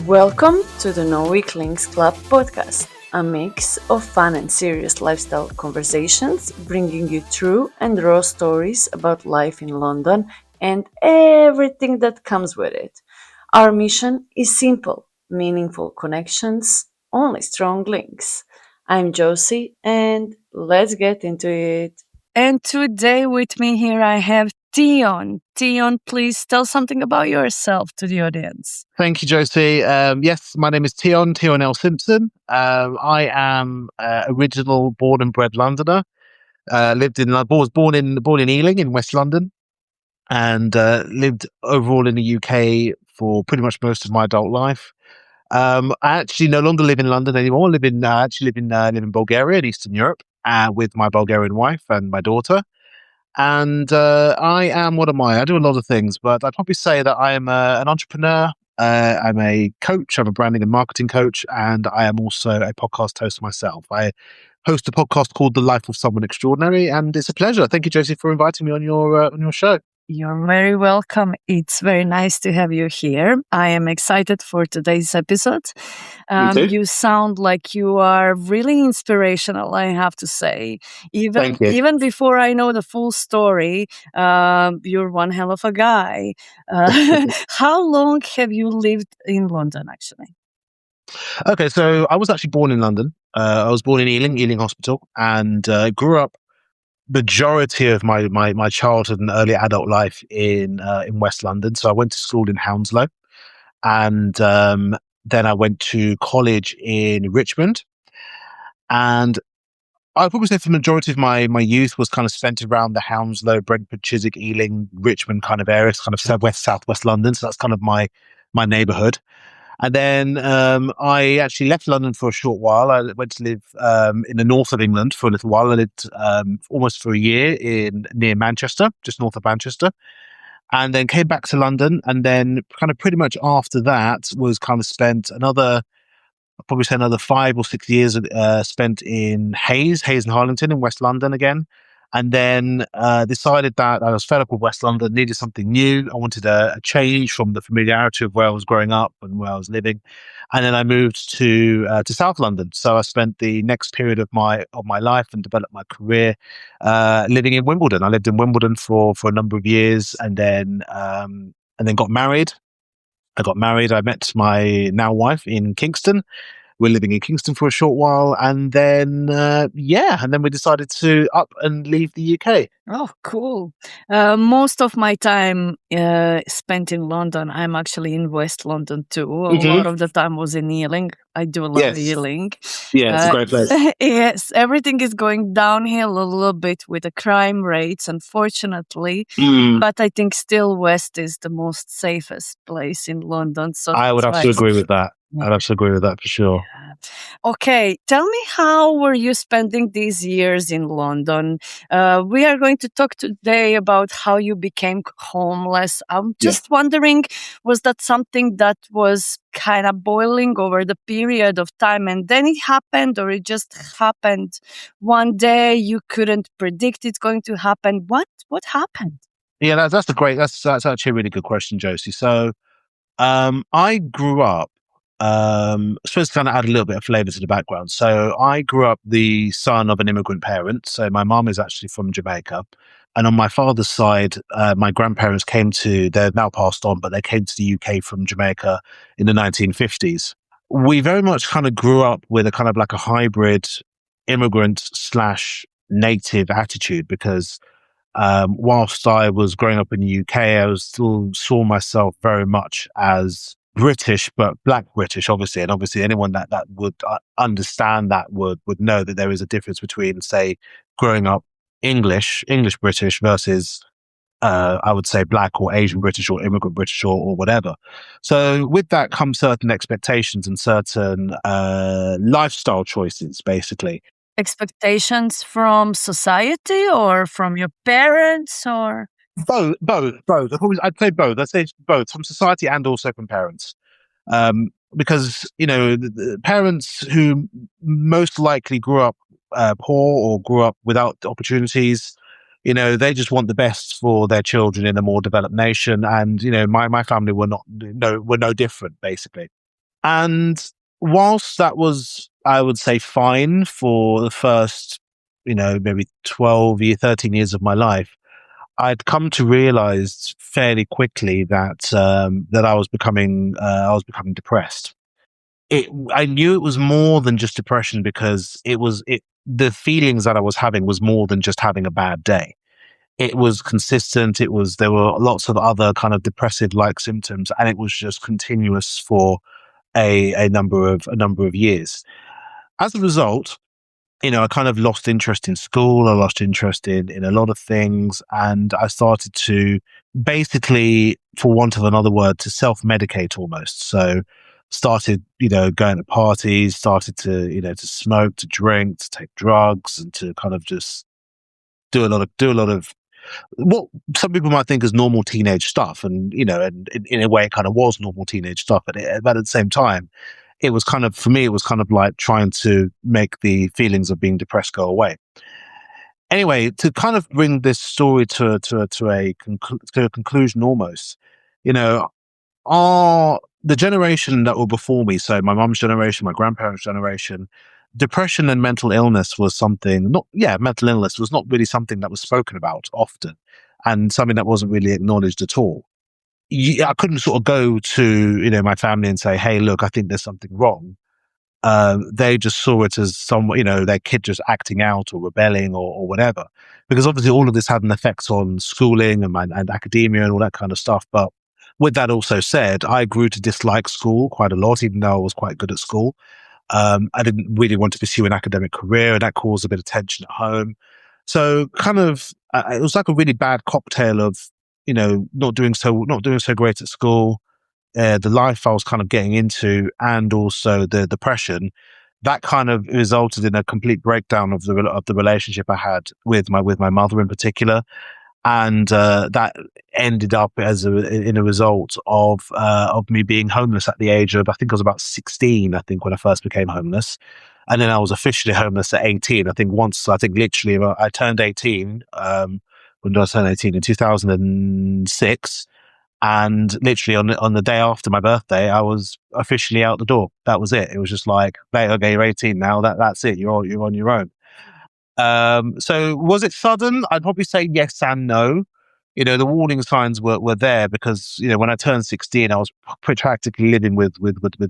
Welcome to the No Weaklings Club podcast, a mix of fun and serious lifestyle conversations, bringing you true and raw stories about life in London and everything that comes with it. Our mission is simple: meaningful connections, only strong links. I'm Josi, and let's get into it. And today with me here I have Tiyon. Tiyon, please tell something about yourself to the audience. Thank you, Josi. Yes, my name is Tiyon L. Simpson. I am original born and bred Londoner. Was born in Ealing in West London, and lived overall in the UK for pretty much most of my adult life. I actually no longer live in London anymore. Live in Bulgaria in Eastern Europe with my Bulgarian wife and my daughter. And I am, what am I? I do a lot of things, but I'd probably say that I am an entrepreneur. I'm a coach. I'm a branding and marketing coach, and I am also a podcast host myself. I host a podcast called The Life of Someone Extraordinary, and it's a pleasure. Thank you, Josie, for inviting me on your show. You're very welcome. It's very nice to have you here. I am excited for today's episode. Me too. You sound like you are really inspirational, I have to say. Thank you. Even before I know the full story, you're one hell of a guy. How long have you lived in London, actually? Okay, so I was actually born in London. I was born in Ealing Hospital, and grew up majority of my childhood and early adult life in West London. So I went to school in Hounslow, and then I went to college in Richmond. And I would probably say the majority of my youth was kind of spent around the Hounslow, Brentford, Chiswick, Ealing, Richmond kind of areas, kind of southwest London. So that's kind of my neighbourhood. And then I actually left London for a short while. I went to live in the north of England for a little while. I lived almost for a year near Manchester, just north of Manchester, and then came back to London. And then kind of pretty much after that was kind of spent I'll probably say another 5 or 6 years spent in Hayes and Harlington in West London again. And then decided that I was fed up with West London, needed something new. I wanted a change from the familiarity of where I was growing up and where I was living. And then I moved to South London. So I spent the next period of my life and developed my career living in Wimbledon. I lived in Wimbledon for a number of years, and then got married. I met my now wife in Kingston. We're living in Kingston for a short while, and then we decided to up and leave the UK. Oh, cool. Most of my time spent in London. I'm actually in West London too. A lot of the time was in Ealing. I do love Ealing. Yeah, it's a great place. Yes, everything is going downhill a little bit with the crime rates, unfortunately. But I think still West is the most safest place in London. So I would have to agree with that. Yeah. I'd have to agree with that for sure. Yeah. Okay, tell me, how were you spending these years in London? We are going to talk today about how you became homeless. I'm just wondering, was that something that was kind of boiling over the period of time and then it happened, or it just happened one day, you couldn't predict it's going to happen? What happened? Yeah, that's actually a really good question, Josie. So I grew up, I suppose to kind of add a little bit of flavour to the background. So I grew up the son of an immigrant parent. So my mum is actually from Jamaica. And on my father's side, my grandparents they're now passed on, but they came to the UK from Jamaica in the 1950s. We very much kind of grew up with a kind of like a hybrid immigrant / native attitude, because whilst I was growing up in the UK, I still saw myself very much as British, but Black British, obviously. And obviously anyone that would understand that would know that there is a difference between, say, growing up English British versus I would say Black or Asian British or immigrant British or whatever. So with that comes certain expectations and certain lifestyle choices, basically. Expectations from society or from your parents, or? Both. I'd say both from society and also from parents. Because, the parents who most likely grew up poor or grew up without opportunities, they just want the best for their children in a more developed nation. And, my family were no different, basically. And whilst that was, I would say, fine for the first, maybe 13 years of my life, I'd come to realize fairly quickly that that I was becoming depressed. I knew it was more than just depression because the feelings that I was having was more than just having a bad day. It was consistent. There were lots of other kind of depressive like symptoms, and it was just continuous for a number of years. As a result, I kind of lost interest in school. I lost interest in a lot of things, and I started to basically, for want of another word, to self-medicate almost. So started, going to parties, started to, to smoke, to drink, to take drugs, and to kind of just do a lot of what some people might think is normal teenage stuff. And, and in a way it kind of was normal teenage stuff, but at the same time, it was kind of, for me, it was kind of like trying to make the feelings of being depressed go away. Anyway, to kind of bring this story to a conclusion almost, you know, the generation that were before me, so my mum's generation, my grandparents' generation, depression and mental illness was mental illness was not really something that was spoken about often, and something that wasn't really acknowledged at all. I couldn't sort of go to, my family and say, hey, look, I think there's something wrong. They just saw it as their kid just acting out or rebelling or whatever. Because obviously all of this had an effect on schooling and academia and all that kind of stuff. But with that also said, I grew to dislike school quite a lot, even though I was quite good at school. I didn't really want to pursue an academic career, and that caused a bit of tension at home. So kind of, it was like a really bad cocktail of, not doing so great at school, the life I was kind of getting into, and also the depression. That kind of resulted in a complete breakdown of the relationship I had with my mother in particular, and that ended up in a result of me being homeless at the age of, I think I was about 16. I think when I first became homeless, and then I was officially homeless at 18. I think literally I turned 18. When did I turn 18? In 2006. And literally on the day after my birthday, I was officially out the door. That was it. It was just like, hey, okay, you're 18 now. That's it. You're on your own. So was it sudden? I'd probably say yes and no. The warning signs were there because, when I turned 16, I was practically living with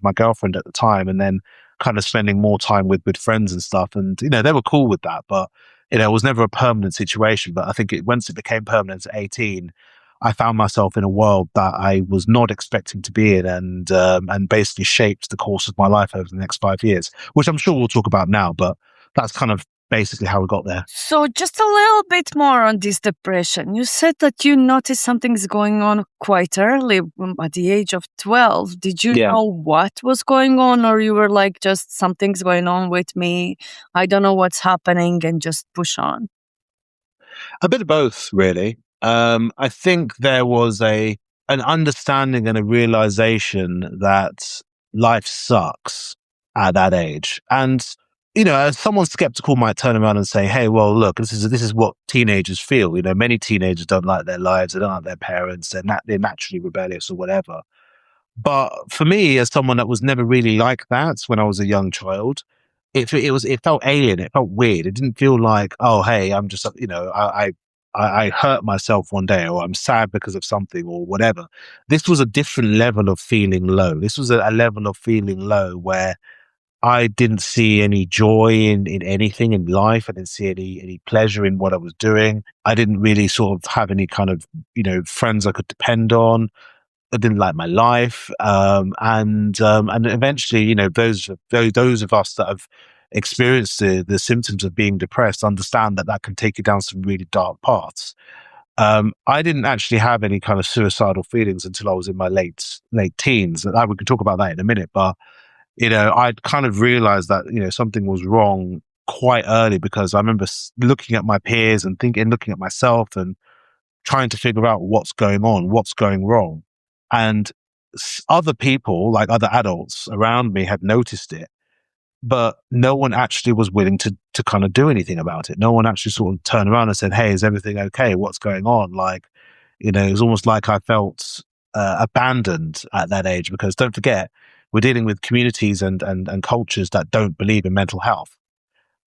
my girlfriend at the time, and then kind of spending more time with friends and stuff. And, they were cool with that, but, it was never a permanent situation. But I think once it became permanent at 18, I found myself in a world that I was not expecting to be in, and basically shaped the course of my life over the next 5 years, which I'm sure we'll talk about now, but that's kind of basically how we got there. So just a little bit more on this depression. You said that you noticed something's going on quite early, at the age of 12. Did you know what was going on, or you were like, just something's going on with me, I don't know what's happening, and just push on? A bit of both, really. I think there was an understanding and a realization that life sucks at that age. And, as someone skeptical might turn around and say, hey, well, look, this is what teenagers feel. Many teenagers don't like their lives. They don't like their parents. They're naturally rebellious or whatever. But for me, as someone that was never really like that when I was a young child, it felt alien. It felt weird. It didn't feel like, oh, hey, I'm just, I hurt myself one day, or I'm sad because of something or whatever. This was a different level of feeling low. This was a level of feeling low where I didn't see any joy in anything in life. I didn't see any pleasure in what I was doing. I didn't really sort of have any kind of, friends I could depend on. I didn't like my life. And eventually, those of us that have experienced the symptoms of being depressed understand that can take you down some really dark paths. I didn't actually have any kind of suicidal feelings until I was in my late teens. We can talk about that in a minute, but I'd kind of realized that something was wrong quite early, because I remember looking at my peers and looking at myself and trying to figure out what's going on, what's going wrong. And other people, like other adults around me, had noticed it, but no one actually was willing to kind of do anything about it. No one actually sort of turned around and said, hey, is everything okay? What's going on? Like, it was almost like I felt abandoned at that age, because don't forget, we're dealing with communities and cultures that don't believe in mental health.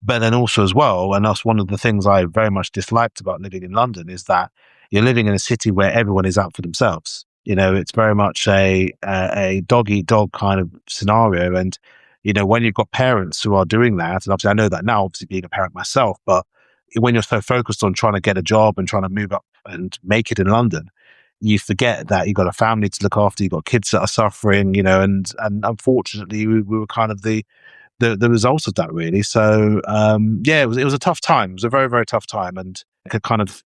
But then also as well, and that's one of the things I very much disliked about living in London, is that you're living in a city where everyone is out for themselves. It's very much a dog eat dog kind of scenario. And, when you've got parents who are doing that, and obviously I know that now, obviously being a parent myself, but when you're so focused on trying to get a job and trying to move up and make it in London, you forget that you've got a family to look after, you've got kids that are suffering, and unfortunately we were kind of the results of that, really. So yeah, it was a tough time. It was a very, very tough time, and it could kind of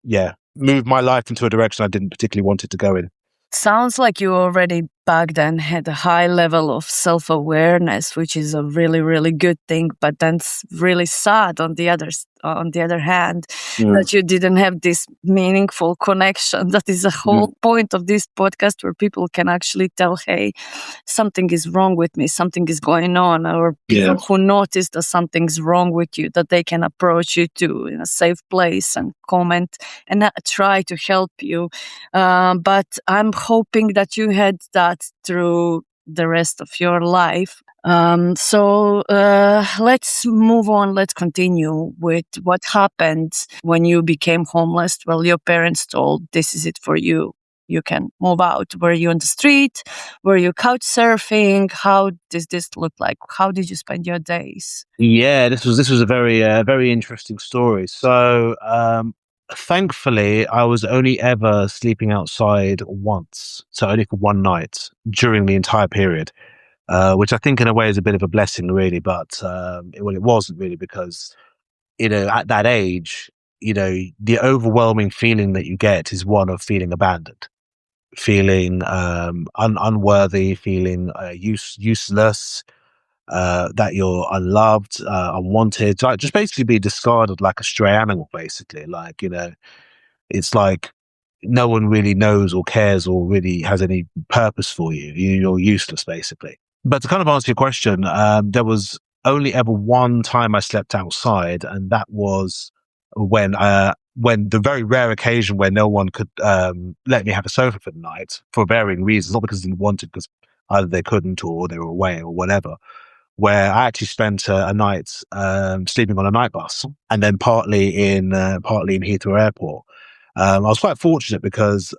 move my life into a direction I didn't particularly want it to go in. Sounds like you already back then had a high level of self-awareness, which is a really, really good thing. But then it's really sad on the other hand, that you didn't have this meaningful connection. That is the whole point of this podcast, where people can actually tell, hey, something is wrong with me, something is going on, or people who notice that something's wrong with you, that they can approach you to in a safe place and comment and try to help you. But I'm hoping that you had that through the rest of your life. So let's move on. Let's continue with what happened when you became homeless. Well, your parents told, this is it for you. You can move out. Were you on the street? Were you couch surfing? How does this look like? How did you spend your days? Yeah, this was a very interesting story. So thankfully, I was only ever sleeping outside once, so only for one night during the entire period. Which I think in a way is a bit of a blessing, really, but it wasn't really, because, at that age, the overwhelming feeling that you get is one of feeling abandoned, feeling unworthy, feeling useless, that you're unloved, unwanted, like just basically be discarded like a stray animal, basically. Like, it's like no one really knows or cares or really has any purpose for you. You're useless, basically. But to kind of answer your question, there was only ever one time I slept outside, and that was when the very rare occasion where no one could let me have a sofa for the night for varying reasons, not because they didn't want it, because either they couldn't or they were away or whatever, where I actually spent a night sleeping on a night bus, and then partly in Heathrow Airport. I was quite fortunate because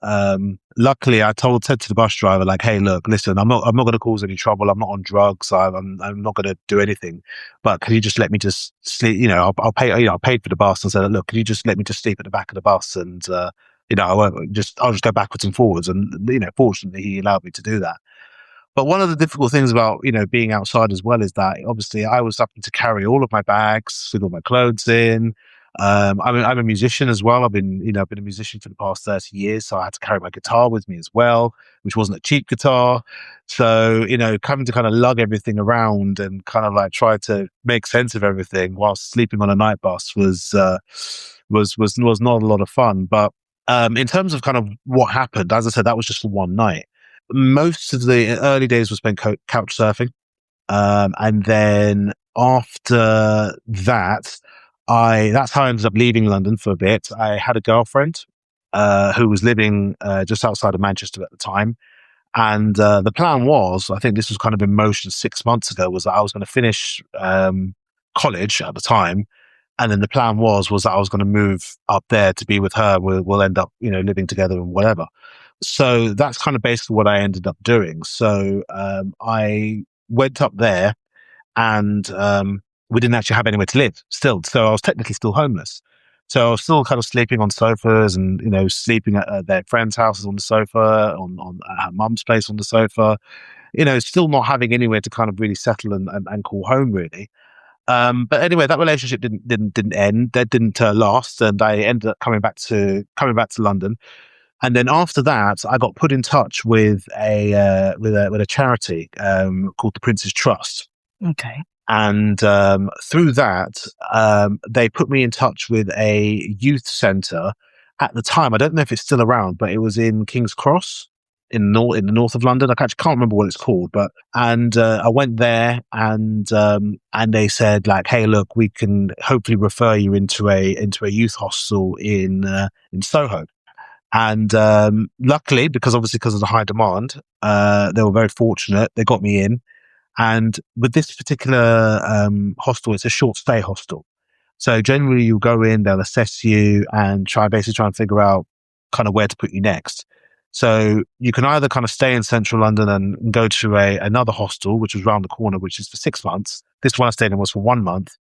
luckily I said to the bus driver, like, "Hey, look, listen, I'm not going to cause any trouble. I'm not on drugs. I'm not going to do anything. But can you just let me just sleep? I'll pay. I paid for the bus and said, look, can you just let me just sleep at the back of the bus, and I'll just go backwards and forwards. And fortunately, he allowed me to do that. But one of the difficult things about, being outside as well is that obviously I was having to carry all of my bags with all my clothes in. I'm a musician as well. I've been a musician for the past 30 years. So I had to carry my guitar with me as well, which wasn't a cheap guitar. So, coming to kind of lug everything around and kind of like try to make sense of everything whilst sleeping on a night bus was not a lot of fun. But in terms of kind of what happened, as I said, that was just for one night. Most of the early days was spent couch surfing. And then after that, that's how I ended up leaving London for a bit. I had a girlfriend who was living just outside of Manchester at the time. And the plan was, I think this was kind of in motion 6 months ago, was that I was going to finish college at the time. And then the plan was that I was going to move up there to be with her. We'll end up, living together and whatever. So that's kind of basically what I ended up doing. So I went up there, and we didn't actually have anywhere to live still. So I was technically still homeless. So I was still kind of sleeping on sofas and, sleeping at their friends' houses on the sofa, on at her mum's place on the sofa, still not having anywhere to kind of really settle and call home, really. But anyway, that relationship didn't end. That didn't last, and I ended up coming back to London. And then after that, I got put in touch with a charity called the Prince's Trust. Okay. And through that, they put me in touch with a youth centre. At the time, I don't know if it's still around, but it was in King's Cross in the north of London. I actually can't remember what it's called, but I went there, and they said, like, hey, look, we can hopefully refer you into a youth hostel in Soho. And luckily, because of the high demand, they were very fortunate. They got me in. And with this particular hostel, it's a short stay hostel. So generally you go in, they'll assess you and basically try and figure out kind of where to put you next. So you can either kind of stay in central London and go to another hostel, which is around the corner, which is for 6 months. This one I stayed in was for 1 month,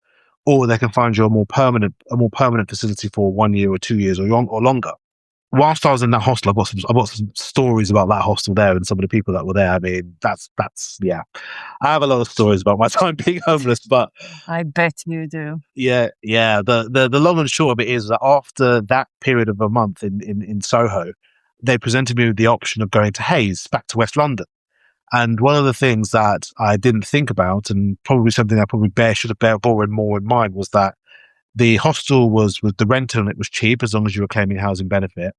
or they can find you a more permanent facility for 1 year or 2 years or longer. Whilst I was in that hostel, I got some stories about that hostel there and some of the people that were there. I mean, that's yeah. I have a lot of stories about my time being homeless, but I bet you do. yeah. The long and short of it is that after that period of a month in Soho, they presented me with the option of going to Hayes, back to West London. And one of the things that I didn't think about, and probably something I should have borne more in mind, was that the hostel was with the rental and it was cheap as long as you were claiming housing benefit,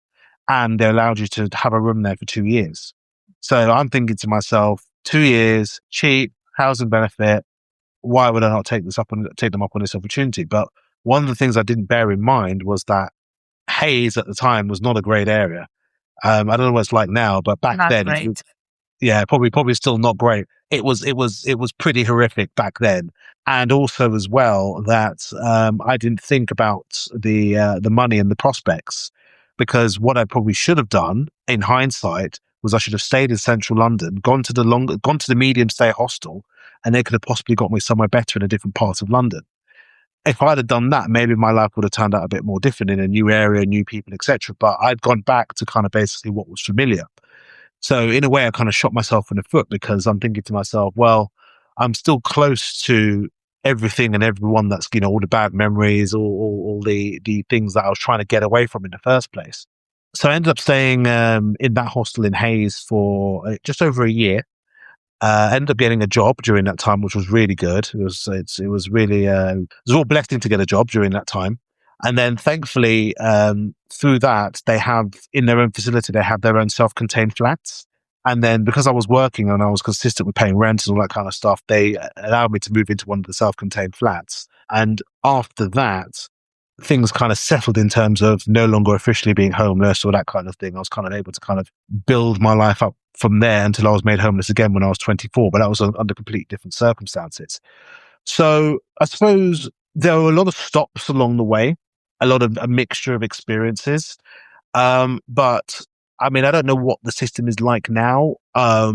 and they allowed you to have a room there for 2 years. So I'm thinking to myself, 2 years, cheap, housing benefit. Why would I not take them up on this opportunity? But one of the things I didn't bear in mind was that Hayes at the time was not a great area. I don't know what it's like now, but back Not then, great. yeah, probably still not great. It was pretty horrific back then, and also as well that I didn't think about the money and the prospects, because what I probably should have done in hindsight was I should have stayed in central London, gone to the medium stay hostel, and they could have possibly got me somewhere better in a different part of London. If I'd have done that, maybe my life would have turned out a bit more different in a new area, new people, etc. But I'd gone back to kind of basically what was familiar. So in a way, I kind of shot myself in the foot, because I'm thinking to myself, well, I'm still close to everything and everyone that's, all the bad memories, all the things that I was trying to get away from in the first place. So I ended up staying in that hostel in Hayes for just over a year. Ended up getting a job during that time, which was really good. It was really it was all blessing to get a job during that time. And then thankfully, through that, they have in their own facility, they have their own self-contained flats. And then because I was working and I was consistent with paying rent and all that kind of stuff, they allowed me to move into one of the self-contained flats. And after that, things kind of settled in terms of no longer officially being homeless or that kind of thing. I was kind of able to kind of build my life up from there until I was made homeless again when I was 24, but that was under completely different circumstances. So I suppose there were a lot of stops along the way, a mixture of experiences. But I mean, I don't know what the system is like now. I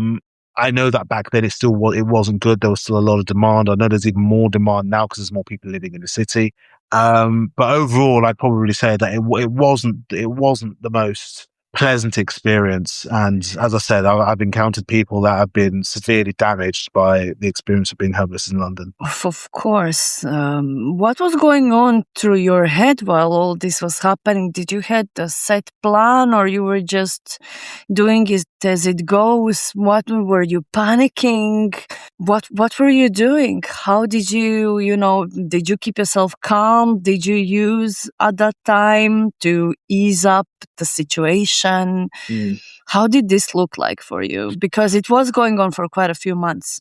know that back then it wasn't good. There was still a lot of demand. I know there's even more demand now because there's more people living in the city. But overall, I'd probably say that it wasn't the most pleasant experience. And as I said, I've encountered people that have been severely damaged by the experience of being homeless in London. Of course. What was going on through your head while all this was happening? Did you had a set plan, or you were just doing it as it goes? What were you panicking? What were you doing? How did you, did you keep yourself calm? Did you use at that time to ease up the situation? How did this look like for you? Because it was going on for quite a few months.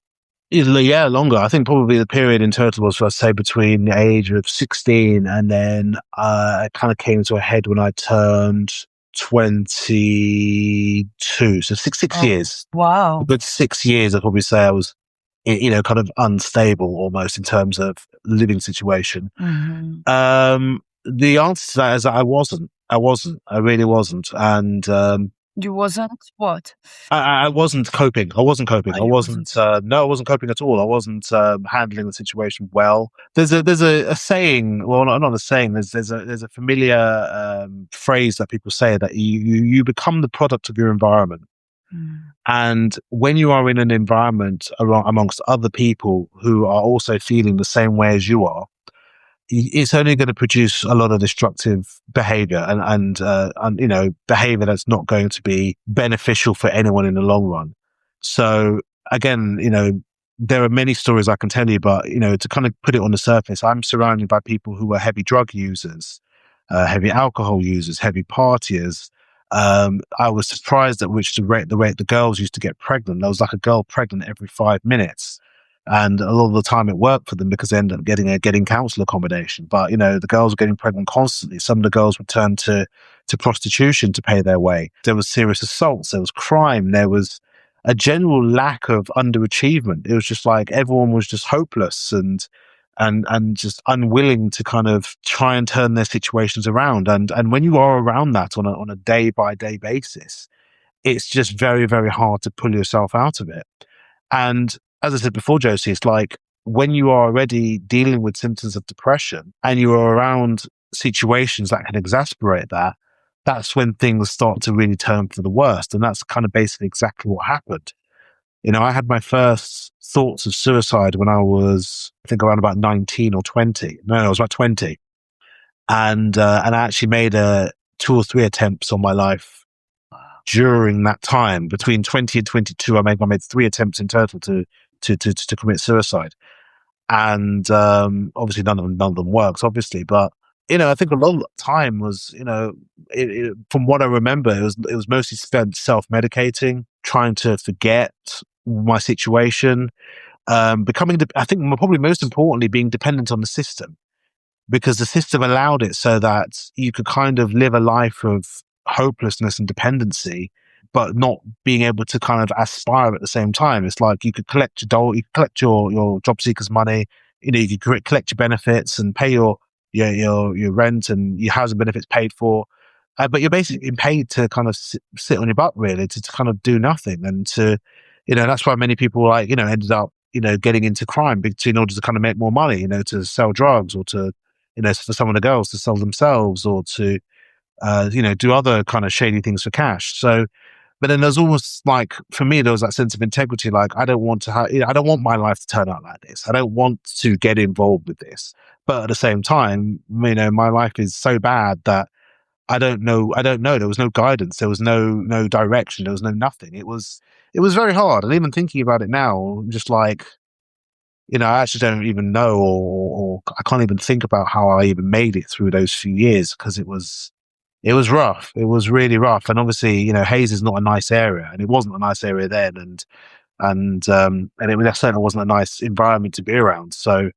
Yeah, longer. I think probably the period in total was, let's say, between the age of 16 and then it kind of came to a head when I turned 22. So six years. Wow. A good 6 years, I'd probably say I was, kind of unstable almost in terms of living situation. Mm-hmm. The answer to that is that I wasn't. I really wasn't. And you wasn't what? I wasn't coping. I wasn't coping. Oh, I wasn't. No, I wasn't coping at all. I wasn't handling the situation well. There's a saying. Well, not a saying. There's a familiar phrase that people say that you become the product of your environment. And when you are in an environment amongst other people who are also feeling the same way as you are, it's only going to produce a lot of destructive behavior and behavior that's not going to be beneficial for anyone in the long run. So again, there are many stories I can tell you, but to kind of put it on the surface, I'm surrounded by people who are heavy drug users, heavy alcohol users, heavy partiers. I was surprised at the rate the girls used to get pregnant. There was like a girl pregnant every 5 minutes. And a lot of the time it worked for them because they ended up getting council accommodation. But, the girls were getting pregnant constantly. Some of the girls would turn to prostitution to pay their way. There was serious assaults. There was crime. There was a general lack of underachievement. It was just like everyone was just hopeless and just unwilling to kind of try and turn their situations around. And when you are around that on a day by day basis, it's just very, very hard to pull yourself out of it. And as I said before, Josie, it's like when you are already dealing with symptoms of depression and you are around situations that can exasperate that, that's when things start to really turn for the worst. And that's kind of basically exactly what happened. I had my first thoughts of suicide when I was, I think, around about 19 or 20. No, I was about 20. And I actually made 2 or 3 attempts on my life during that time. Between 20 and 22, I made 3 attempts in total to commit suicide. And obviously none of them works, obviously. But I think a lot of the time was, from what I remember, it was mostly spent self-medicating, trying to forget my situation, becoming, I think, probably most importantly, being dependent on the system, because the system allowed it so that you could kind of live a life of hopelessness and dependency, but not being able to kind of aspire at the same time. It's like you could collect you could collect your job seekers money, you could collect your benefits and pay your rent and your housing benefits paid for. But you're basically being paid to kind of sit on your butt, really, to kind of do nothing. And that's why many people ended up, getting into crime in order to kind of make more money, to sell drugs or to, for some of the girls to sell themselves or to, do other kind of shady things for cash. So, but then there's almost like, for me, there was that sense of integrity. Like, I don't want to I don't want my life to turn out like this. I don't want to get involved with this. But at the same time, my life is so bad that I don't know. I don't know. There was no guidance. There was no direction. There was no nothing. It was very hard. And even thinking about it now, I'm just like, I actually don't even know, or I can't even think about how I even made it through those few years, because it was rough. It was really rough. And obviously, Hayes is not a nice area, and it wasn't a nice area then, and it certainly wasn't a nice environment to be around. So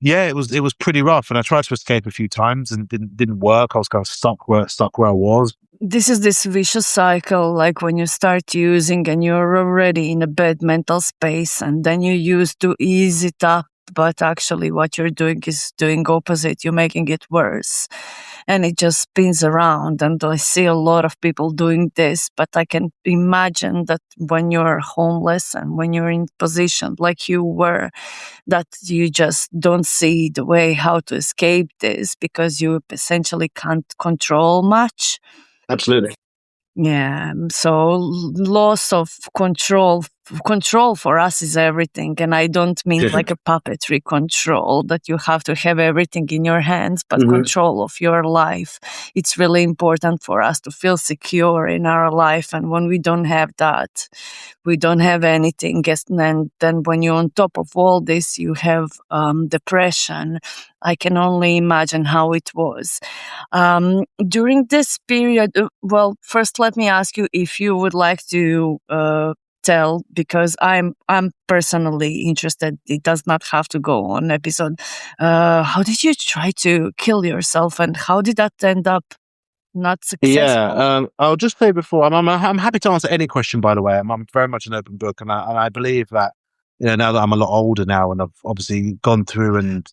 yeah, it was pretty rough, and I tried to escape a few times, and it didn't work. I was kind of stuck where I was. This is this vicious cycle, like when you start using and you're already in a bad mental space, and then you use to ease it up, but actually what you're doing is doing opposite. You're making it worse, and it just spins around. And I see a lot of people doing this, but I can imagine that when you're homeless and when you're in position like you were, that you just don't see the way how to escape this, because you essentially can't control much. Absolutely. Yeah, so loss of control for us is everything, and I don't mean like a puppetry control that you have to have everything in your hands, but control of your life. It's really important for us to feel secure in our life, and when we don't have that, we don't have anything. And then when you're on top of all this, you have depression. I can only imagine how it was. During this period, well, first let me ask you if you would like to tell, because I'm personally interested. It does not have to go on episode. How did you try to kill yourself, and how did that end up not successful? Yeah, I'll just say before, I'm happy to answer any question. By the way, I'm very much an open book, and I believe that now that I'm a lot older now, and I've obviously gone through and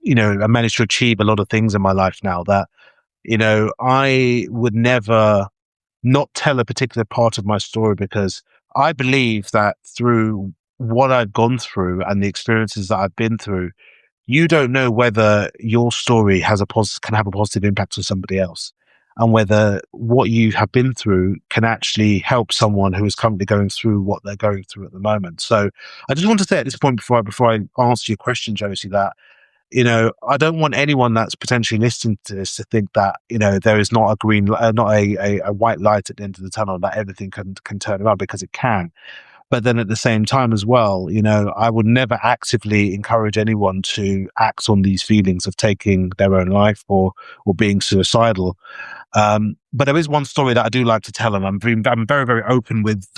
I managed to achieve a lot of things in my life now, that I would never not tell a particular part of my story, because I believe that through what I've gone through and the experiences that I've been through, you don't know whether your story can have a positive impact on somebody else, and whether what you have been through can actually help someone who is currently going through what they're going through at the moment. So I just want to say at this point, before I answer your question, Josie, that I don't want anyone that's potentially listening to this to think that there is not a white light at the end of the tunnel, that everything can turn around, because it can. But then at the same time as well, I would never actively encourage anyone to act on these feelings of taking their own life or being suicidal. But there is one story that I do like to tell, and I'm very, very open with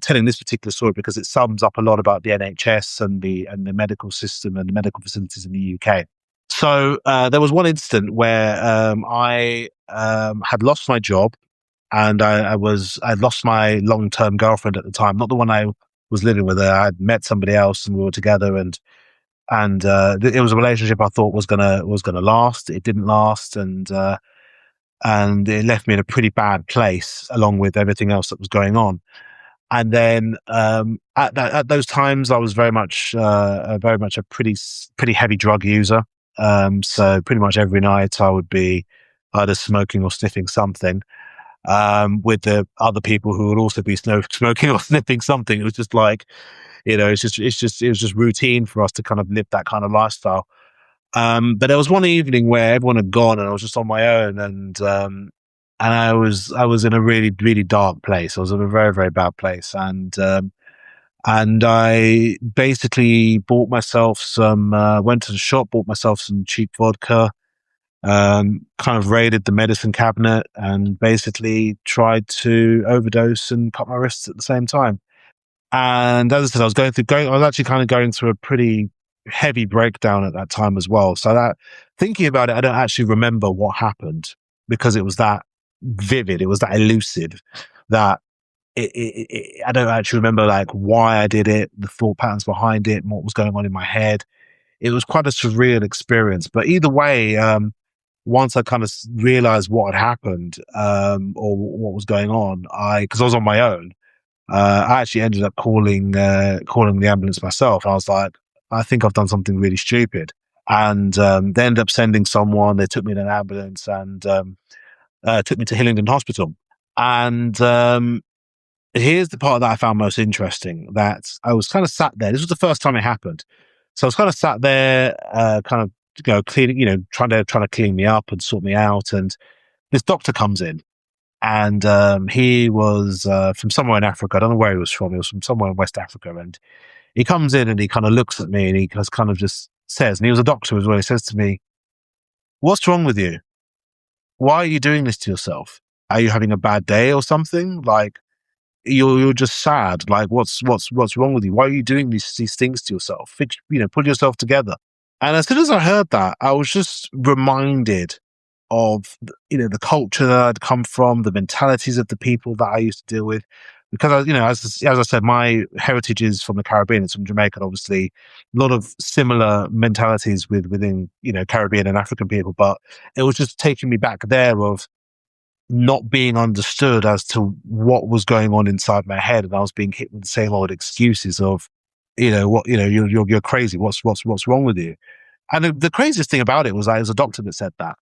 telling this particular story, because it sums up a lot about the NHS and the medical system and the medical facilities in the UK. So there was one incident where I had lost my job. and I'd lost my long-term girlfriend at the time, not the one I was living with. Her. I'd met somebody else, and we were together, and it was a relationship I thought was gonna last. It didn't last, and it left me in a pretty bad place, along with everything else that was going on. And then at those times, I was very much a pretty heavy drug user. So pretty much every night I would be either smoking or sniffing something. With the other people who would also be smoking or sniffing something. It was just like, it was just routine for us to kind of live that kind of lifestyle. But there was one evening where everyone had gone and I was just on my own, and I was in a really, really dark place. I was in a very, very bad place, and I basically bought myself went to the shop, bought myself some cheap vodka, kind of raided the medicine cabinet, and basically tried to overdose and cut my wrists at the same time. And as I said, I was actually kind of going through a pretty heavy breakdown at that time as well. So that, thinking about it, I don't actually remember what happened, because it was that vivid, it was that elusive, that I don't actually remember like why I did it, the thought patterns behind it, and what was going on in my head. It was quite a surreal experience. But either way, once I kind of realized what had happened, or what was going on, because I was on my own, I actually ended up calling the ambulance myself. I was like, I think I've done something really stupid. And they ended up sending someone. They took me in an ambulance and took me to Hillingdon Hospital. And here's the part that I found most interesting, that I was kind of sat there. This was the first time it happened. So I was kind of sat there, kind of, cleaning, trying to clean me up and sort me out. And this doctor comes in, and he was from somewhere in Africa. I don't know where he was from. He was from somewhere in West Africa. And he comes in and he kind of looks at me, and he just kind of just says, and he was a doctor as well, he says to me, "What's wrong with you? Why are you doing this to yourself? Are you having a bad day or something? Like, you're just sad. Like, what's wrong with you? Why are you doing these things to yourself? Put yourself together." And as soon as I heard that, I was just reminded of the culture that I'd come from, the mentalities of the people that I used to deal with. Because as I said, my heritage is from the Caribbean. It's from Jamaica. And obviously, a lot of similar mentalities within Caribbean and African people. But it was just taking me back there of not being understood as to what was going on inside my head, and I was being hit with the same old excuses of, you're crazy. What's wrong with you? And the craziest thing about it was that it was a doctor that said that.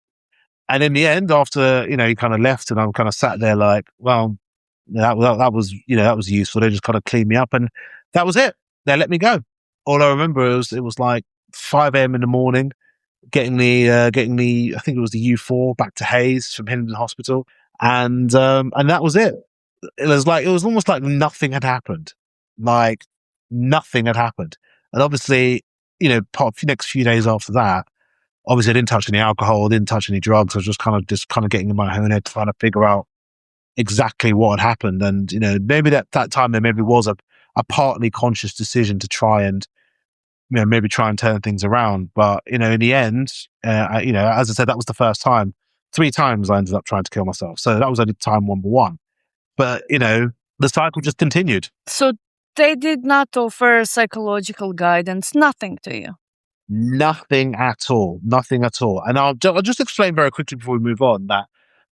And in the end, after he kind of left, and I'm kind of sat there like, well, that was useful. They just kind of cleaned me up, and that was it. They let me go. All I remember it was like 5 a.m. in the morning, getting the I think it was the U4 back to Hayes from Hillingdon Hospital, and that was it. It was almost like nothing had happened, like nothing had happened. And obviously, part of the next few days after that, obviously I didn't touch any alcohol, didn't touch any drugs. I was just kind of getting in my own head, trying to figure out exactly what had happened. And maybe that time there maybe was a partly conscious decision to try and maybe try and turn things around. But in the end, as I said, that was the first time. 3 times I ended up trying to kill myself. So that was only time number 1. But the cycle just continued. So they did not offer psychological guidance, nothing to you? Nothing at all. Nothing at all. And I'll just explain very quickly before we move on that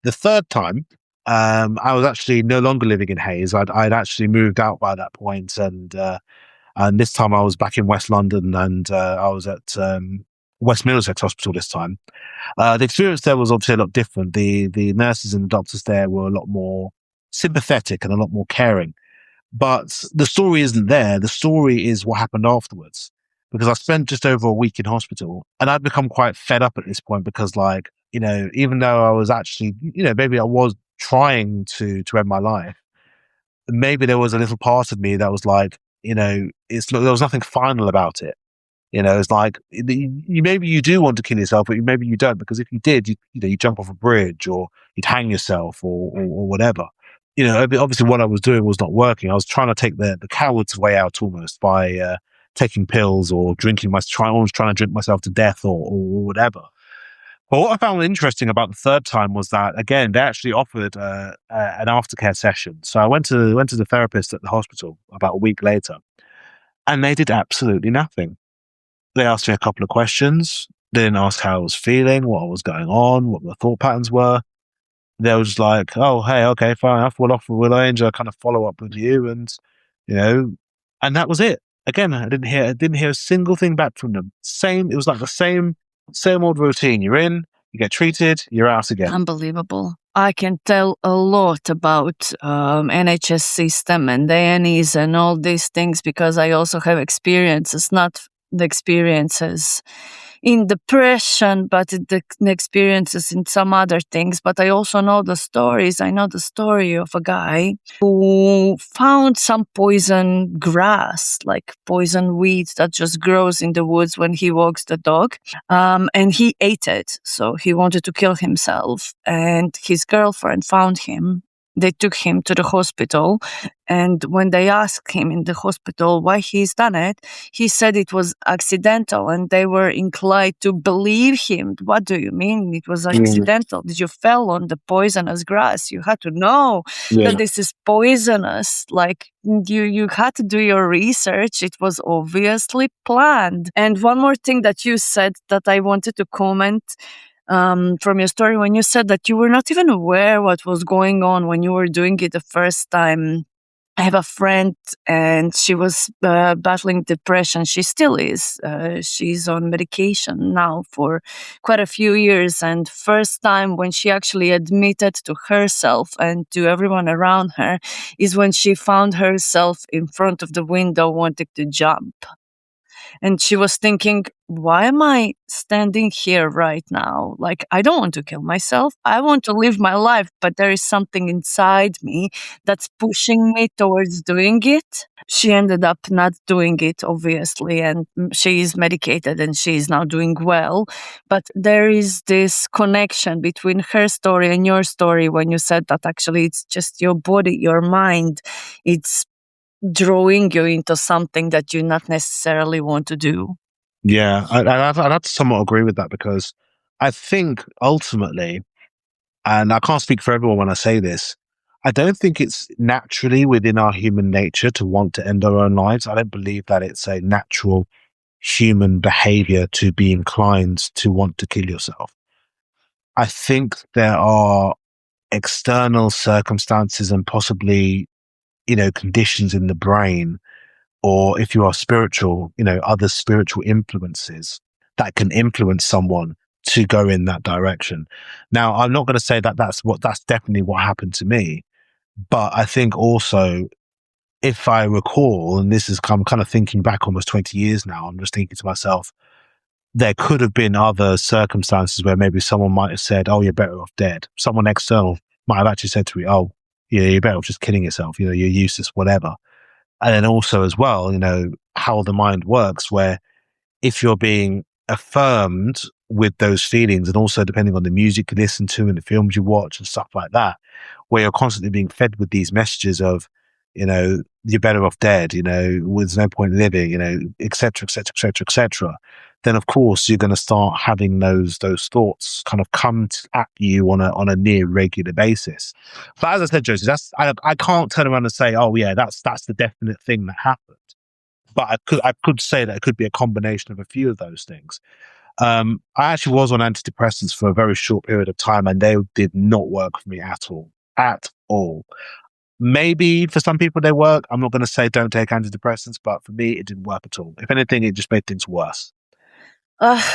the third time, I was actually no longer living in Hayes. I'd actually moved out by that point, and this time I was back in West London, and I was at West Middlesex Hospital this time. The experience there was obviously a lot different. The nurses and the doctors there were a lot more sympathetic and a lot more caring. But the story isn't there. The story is what happened afterwards. Because I spent just over a week in hospital, and I'd become quite fed up at this point, because even though I was actually, maybe I was trying to end my life, maybe there was a little part of me that was like, there was nothing final about it. It's like, maybe you do want to kill yourself, but maybe you don't, because if you did, you jump off a bridge, or you'd hang yourself, or whatever. Obviously what I was doing was not working. I was trying to take the coward's way out, almost, by taking pills or almost trying to drink myself to death, or whatever. But what I found interesting about the third time was that, again, they actually offered an aftercare session. So I went to the therapist at the hospital about a week later, and they did absolutely nothing. They asked me a couple of questions. They didn't ask how I was feeling, what was going on, what my thought patterns were. They was like, "Oh, hey, okay, fine enough. We'll arrange a kind of follow up with you," and you know, and that was it. Again, I didn't hear a single thing back from them. It was like the same old routine. You're in, you get treated, you're out again. Unbelievable. I can tell a lot about NHS system and A&Es and all these things because I also have experiences, not the experiences in depression, but the experiences in some other things. But I also know the stories. I know the story of a guy who found some poison grass, like poison weed that just grows in the woods when he walks the dog. And he ate it. So he wanted to kill himself. And his girlfriend found him. They took him to the hospital. And when they asked him in the hospital why he's done it, he said it was accidental. And they were inclined to believe him. What do you mean it was accidental? Did you fell on the poisonous grass? You had to know that this is poisonous. Like you had to do your research. It was obviously planned. And one more thing that you said that I wanted to comment from your story, when you said that you were not even aware what was going on when you were doing it the first time. I have a friend and she was battling depression. She still is. She's on medication now for quite a few years. And first time when she actually admitted to herself and to everyone around her is when she found herself in front of the window wanting to jump. And she was thinking, why am I standing here right now? Like, I don't want to kill myself. I want to live my life, but there is something inside me that's pushing me towards doing it. She ended up not doing it, obviously, and she is medicated and she is now doing well. But there is this connection between her story and your story when you said that actually it's just your body, your mind. It's drawing you into something that you not necessarily want to do. Yeah, I'd have to somewhat agree with that because I think ultimately, and I can't speak for everyone when I say this, I don't think it's naturally within our human nature to want to end our own lives. I don't believe that it's a natural human behavior to be inclined to want to kill yourself. I think there are external circumstances and possibly, conditions in the brain, or if you are spiritual, other spiritual influences that can influence someone to go in that direction. Now, I'm not going to say that that's definitely what happened to me, but I think also, if I recall, and this is I'm kind of thinking back almost 20 years now, I'm just thinking to myself, there could have been other circumstances where maybe someone might have said, "Oh, you're better off dead." Someone external might have actually said to me, "Oh, yeah, you're better off just killing yourself. You're useless, whatever." And then also as well, how the mind works, where if you're being affirmed with those feelings, and also depending on the music you listen to and the films you watch and stuff like that, where you're constantly being fed with these messages of, you're better off dead, there's no point living, et cetera, et cetera, et cetera, et cetera, then of course you're going to start having those thoughts kind of come at you on a near regular basis. But as I said, Josie, I can't turn around and say, oh yeah, that's the definite thing that happened. But I could say that it could be a combination of a few of those things. I actually was on antidepressants for a very short period of time, and they did not work for me at all. At all. Maybe for some people they work. I'm not going to say don't take antidepressants, but for me, it didn't work at all. If anything, it just made things worse.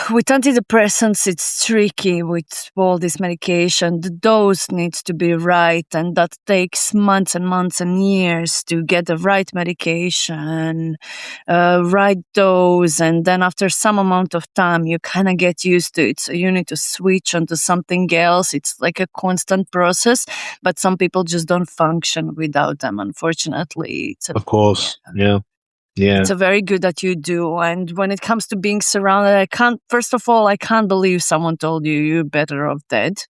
With antidepressants, it's tricky with all this medication. The dose needs to be right, and that takes months and months and years to get the right medication, right dose, and then after some amount of time, you kind of get used to it. So you need to switch onto something else. It's like a constant process, but some people just don't function without them, unfortunately. Of course, yeah. Yeah. It's a very good that you do. And when it comes to being surrounded, first of all, I can't believe someone told you you're better off dead.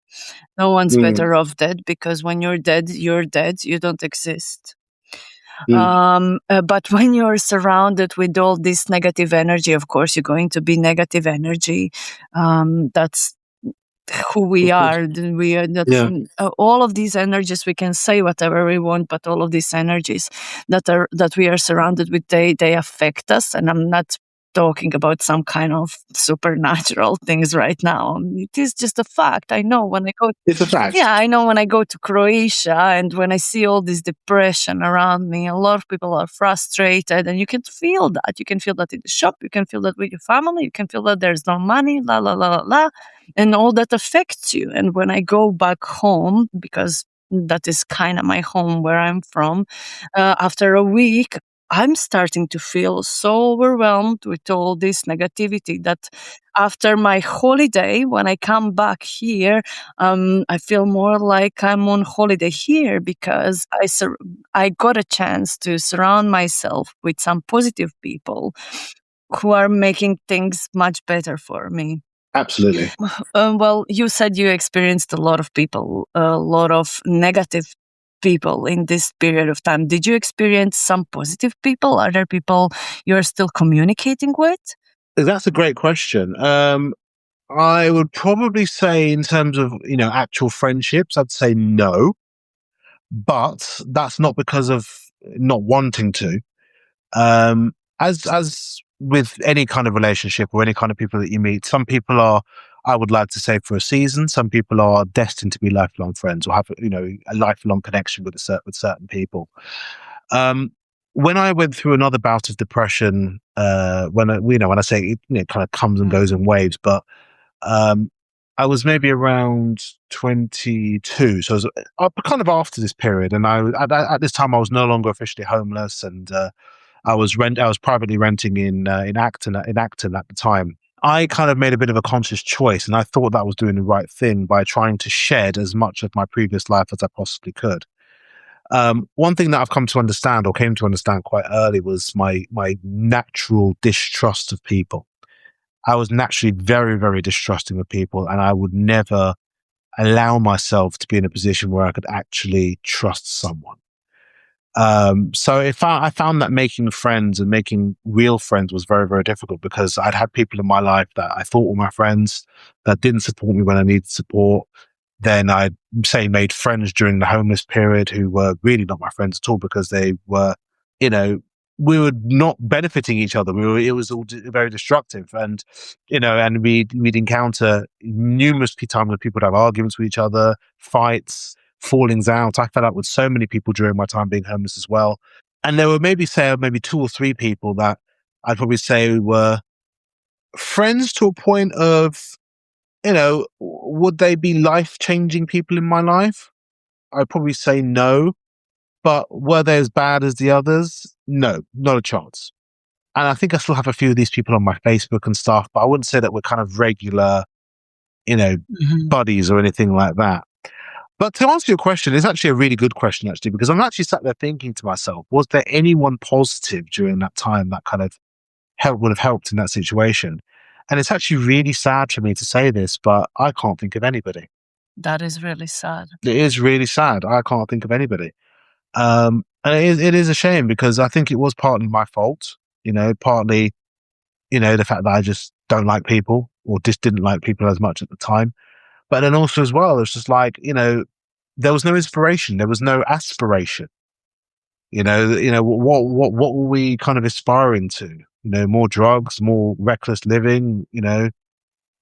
No one's better off dead, because when you're dead, you don't exist. But when you're surrounded with all this negative energy, of course, you're going to be negative energy. That's who we Of course. are. We are that Yeah. all of these energies, we can say whatever we want, but all of these energies that we are surrounded with, they affect us. And I'm not talking about some kind of supernatural things right now. It is just a fact. I know when I go It's a fact. Yeah, I know when I go to Croatia and when I see all this depression around me, a lot of people are frustrated, and you can feel that. You can feel that in the shop, you can feel that with your family, you can feel that there's no money, la la la la la, and all that affects you. And when I go back home, because that is kind of my home where I'm from, after a week, I'm starting to feel so overwhelmed with all this negativity that after my holiday, when I come back here, I feel more like I'm on holiday here because I got a chance to surround myself with some positive people who are making things much better for me. Absolutely. Well, you said you experienced a lot of people, a lot of negative people in this period of time. Did you experience some positive people? Are there people you're still communicating with? That's a great question. I would probably say, in terms of actual friendships, I'd say no, but that's not because of not wanting to. As with any kind of relationship or any kind of people that you meet, some people are, I would like to say, for a season. Some people are destined to be lifelong friends or have a lifelong connection with certain people. Um, when I went through another bout of depression, when I say it kind of comes and goes in Mhm. waves, but um, I was maybe around 22, so I was kind of after this period, and at this time I was no longer officially homeless, and I was privately renting in Acton at the time. I kind of made a bit of a conscious choice, and I thought that I was doing the right thing by trying to shed as much of my previous life as I possibly could. One thing that I've come to understand, or came to understand quite early, was my natural distrust of people. I was naturally very, very distrusting of people, and I would never allow myself to be in a position where I could actually trust someone. So I found that making friends and making real friends was very, very difficult, because I'd had people in my life that I thought were my friends that didn't support me when I needed support. Then I'd say made friends during the homeless period who were really not my friends at all, because they were, you know, we were not benefiting each other. It was all very destructive, and we'd encounter numerous times when people would have arguments with each other, fights, fallings out. I fell out with so many people during my time being homeless as well. And there were maybe two or three people that I'd probably say were friends to a point of, would they be life changing people in my life? I'd probably say no. But were they as bad as the others? No, not a chance. And I think I still have a few of these people on my Facebook and stuff, but I wouldn't say that we're kind of regular, you know, Mhm. buddies or anything like that. But to answer your question, it's actually a really good question, actually, because I'm actually sat there thinking to myself, was there anyone positive during that time that kind of would have helped in that situation? And it's actually really sad for me to say this, but I can't think of anybody. That is really sad. It is really sad. I can't think of anybody. And it is a shame, because I think it was partly my fault, partly, the fact that I just don't like people, or just didn't like people as much at the time. But then also as well, it's just like, there was no inspiration, there was no aspiration. What were we kind of aspiring to? More drugs, more reckless living.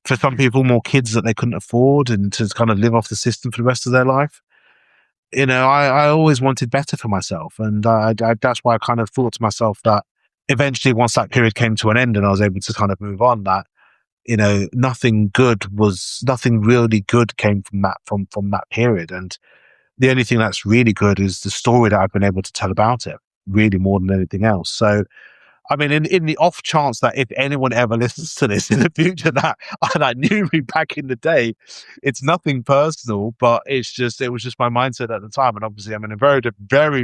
For some people, more kids that they couldn't afford, and to kind of live off the system for the rest of their life. I always wanted better for myself, and that's why I kind of thought to myself that eventually, once that period came to an end and I was able to kind of move on, that nothing really good came from that period. And the only thing that's really good is the story that I've been able to tell about it, really, more than anything else. So, I mean, in the off chance that if anyone ever listens to this in the future that knew me back in the day, it's nothing personal, but it was just my mindset at the time. And obviously, I'm in a very,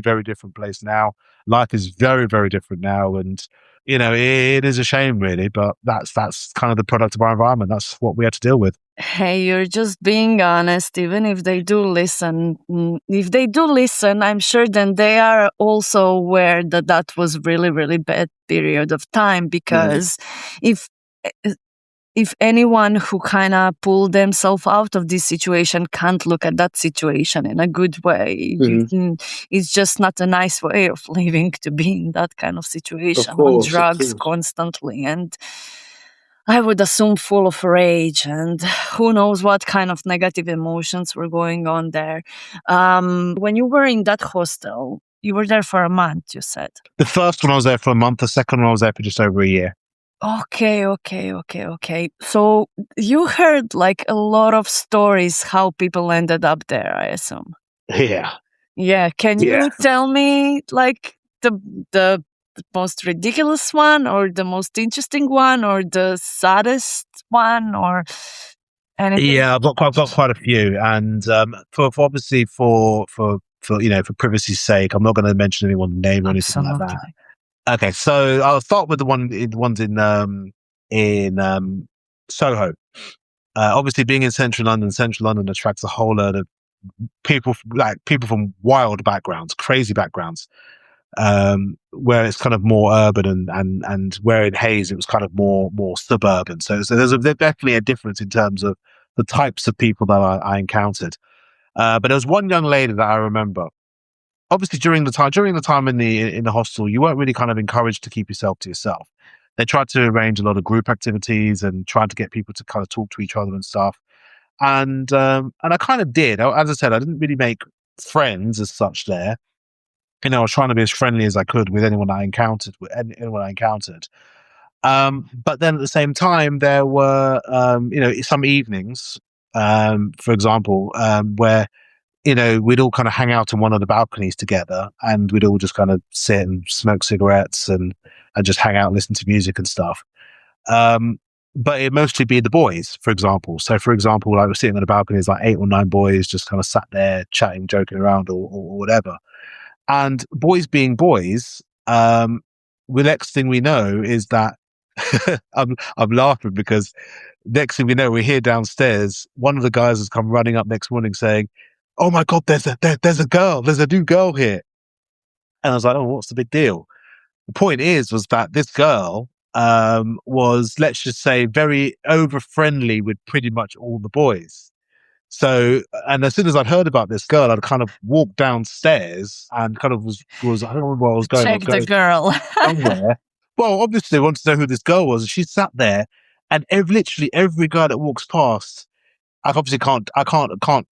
very different place now. Life is very, very different now, and it is a shame, really. But that's kind of the product of our environment. That's what we had to deal with. Hey, you're just being honest. Even if they do listen, if they do listen, I'm sure then they are also aware that that was really, really bad period of time. Mm. Because if if anyone who kind of pulled themselves out of this situation can't look at that situation in a good way, it's just not a nice way of living to be in that kind of situation on drugs constantly. And I would assume full of rage and who knows what kind of negative emotions were going on there. When you were in that hostel, you were there for a month, you said. The first one I was there for a month. The second one I was there for just over a year. Okay. So you heard like a lot of stories how people ended up there, I assume. Yeah. Yeah. Can you tell me like the most ridiculous one or the most interesting one or the saddest one or anything? Yeah, I've got quite a few, and for obviously for for privacy's sake, I'm not going to mention anyone's name or anything like that. Okay, so I'll start with the ones in Soho. Obviously, being in central London attracts a whole lot of people, like people from wild backgrounds, crazy backgrounds. Where it's kind of more urban and where in Hayes it was kind of more suburban. So there's definitely a difference in terms of the types of people that I encountered. But there was one young lady that I remember. Obviously, during the time in the hostel, you weren't really kind of encouraged to keep yourself to yourself. They tried to arrange a lot of group activities and tried to get people to kind of talk to each other and stuff. And I kind of did. As I said, I didn't really make friends as such there. I was trying to be as friendly as I could with anyone I encountered. But then at the same time, there were some evenings, for example, where we'd all kind of hang out on one of the balconies together, and we'd all just kind of sit and smoke cigarettes and just hang out and listen to music and stuff. But it'd mostly be the boys, for example. So, for example, I was sitting on the balcony, there's like 8 or 9 boys just kind of sat there chatting, joking around, or whatever. And boys being boys, the next thing we know is that I'm laughing because next thing we know, we hear downstairs, one of the guys has come running up next morning saying, "Oh my God, there's a girl, there's a new girl here." And I was like, "Oh, what's the big deal?" The point was that this girl was, let's just say, very over friendly with pretty much all the boys. So, and as soon as I'd heard about this girl, I'd kind of walked downstairs and kind of was I don't remember where I was going. Check the girl. Somewhere. Well, obviously, I wanted to know who this girl was. She sat there, and literally every guy that walks past, I obviously can't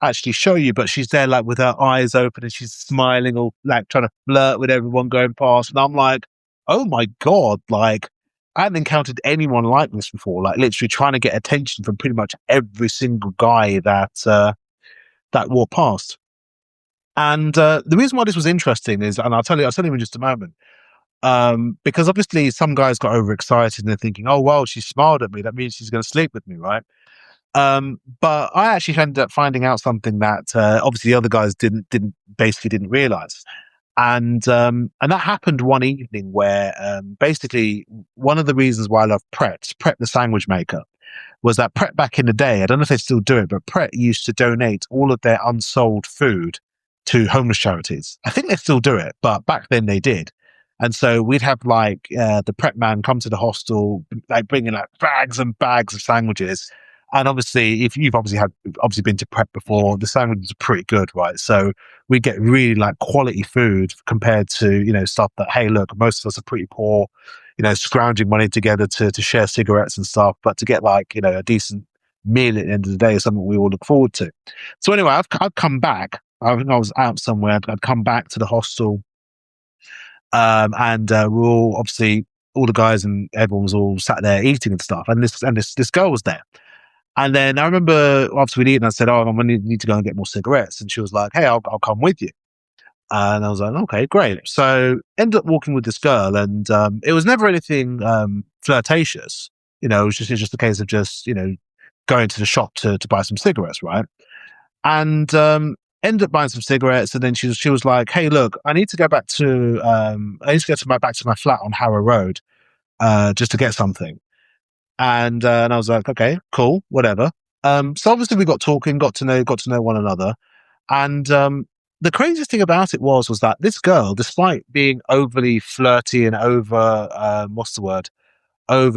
actually show you, but she's there like with her eyes open and she's smiling or like trying to flirt with everyone going past. And I'm like, oh my God, like I hadn't encountered anyone like this before, like literally trying to get attention from pretty much every single guy that walked past. And the reason why this was interesting is, and I'll tell you in just a moment, because obviously some guys got overexcited and they're thinking, oh, well, she smiled at me, that means she's going to sleep with me, right? But I actually ended up finding out something that obviously the other guys didn't realize. And that happened one evening where basically one of the reasons why I love Pret the sandwich maker, was that Pret back in the day, I don't know if they still do it, but Pret used to donate all of their unsold food to homeless charities. I think they still do it, but back then they did. And so we'd have like the Pret man come to the hostel, like bringing like bags and bags of sandwiches. And obviously, if you've obviously been to Pret before, the sandwiches are pretty good, right? So we get really like quality food compared to, stuff that, hey, look, most of us are pretty poor, scrounging money together to share cigarettes and stuff. But to get like, a decent meal at the end of the day is something we all look forward to. So anyway, I've come back. I think I was out somewhere. I'd come back to the hostel. And we're all obviously, all the guys and everyone was all sat there eating and stuff. And this girl was there. And then I remember after we'd eaten, I said, "Oh, I'm going to need to go and get more cigarettes." And she was like, "Hey, I'll come with you." And I was like, "Okay, great." So ended up walking with this girl, and it was never anything flirtatious. It was just a case of just going to the shop to buy some cigarettes, right? And ended up buying some cigarettes, and then she was like, "Hey, look, I need to go back to back to my flat on Harrow Road just to get something." And I was like, okay, cool, whatever. So obviously we got talking, got to know one another. And the craziest thing about it was that this girl, despite being overly flirty and over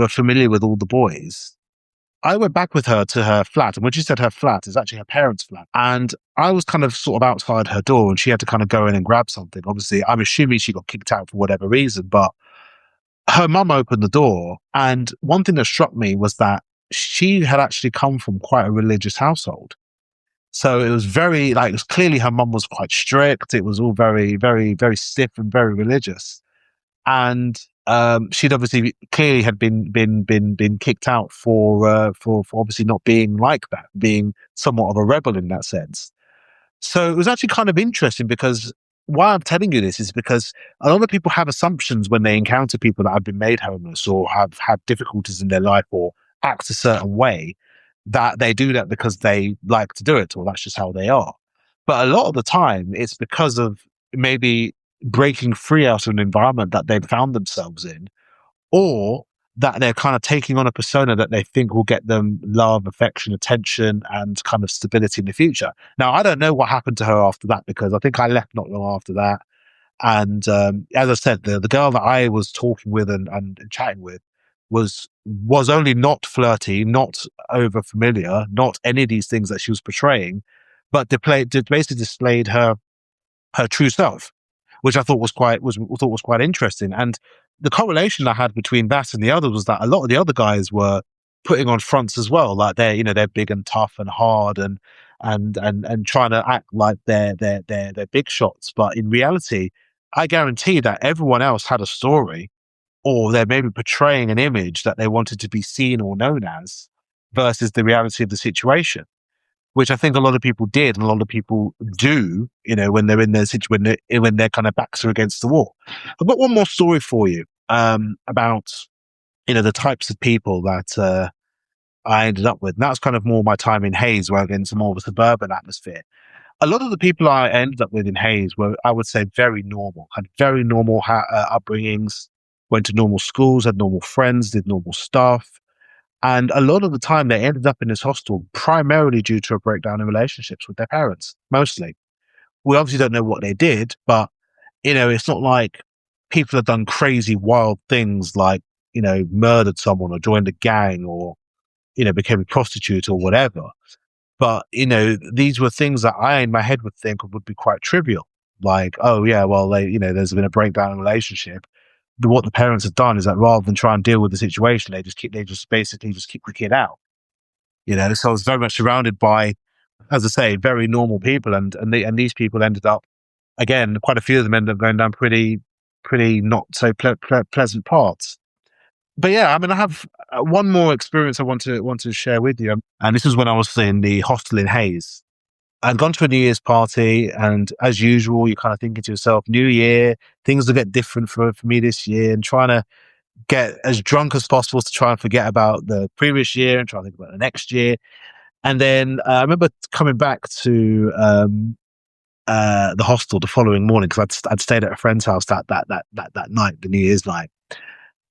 familiar with all the boys, I went back with her to her flat, and when she said her flat, it's actually her parents' flat. And I was kind of sort of outside her door, and she had to kind of go in and grab something. Obviously, I'm assuming she got kicked out for whatever reason, but her mum opened the door, and one thing that struck me was that she had actually come from quite a religious household. So it was very like, it was clearly her mum was quite strict. It was all very, very, very stiff and very religious. And she'd obviously clearly had been kicked out for obviously not being like that, being somewhat of a rebel in that sense. So it was actually kind of interesting, because why I'm telling you this is because a lot of people have assumptions when they encounter people that have been made homeless or have had difficulties in their life or act a certain way, that they do that because they like to do it or that's just how they are. But a lot of the time, it's because of maybe breaking free out of an environment that they've found themselves in, or that they're kind of taking on a persona that they think will get them love, affection, attention, and kind of stability in the future. Now, I don't know what happened to her after that, because I think I left not long after that. And as I said, the girl that I was talking with and chatting with was only not flirty, not over familiar, not any of these things that she was portraying, but basically displayed her true self, which I thought was quite interesting. And the correlation I had between that and the others was that a lot of the other guys were putting on fronts as well, like they're big and tough and hard and trying to act like they're big shots. But in reality, I guarantee that everyone else had a story, or they're maybe portraying an image that they wanted to be seen or known as, versus the reality of the situation, which I think a lot of people did and a lot of people do, when they're in their situation, when their kind of backs are against the wall. I've got one more story for you about, the types of people that I ended up with. And that's kind of more my time in Hayes, where I get into more of a suburban atmosphere. A lot of the people I ended up with in Hayes were, I would say, very normal, had very normal upbringings, went to normal schools, had normal friends, did normal stuff. And a lot of the time they ended up in this hostel primarily due to a breakdown in relationships with their parents, mostly. We obviously don't know what they did, but, it's not like people have done crazy, wild things like, murdered someone or joined a gang or, became a prostitute or whatever. But, these were things that I in my head would think would be quite trivial. Like, oh yeah, well, there's been a breakdown in a relationship. What the parents have done is that rather than try and deal with the situation, they just basically just kick the kid out. So I was very much surrounded by, as I say, very normal people, and these people ended up, again, quite a few of them ended up going down pretty not so pleasant paths. But yeah, I mean, I have one more experience I want to share with you, and this was when I was in the hostel in Hayes. I'd gone to a New Year's party, and as usual, you're kind of thinking to yourself, New Year, things will get different for me this year, and trying to get as drunk as possible to try and forget about the previous year and try to think about the next year. And then I remember coming back to the hostel the following morning, because I'd stayed at a friend's house that night, the New Year's night,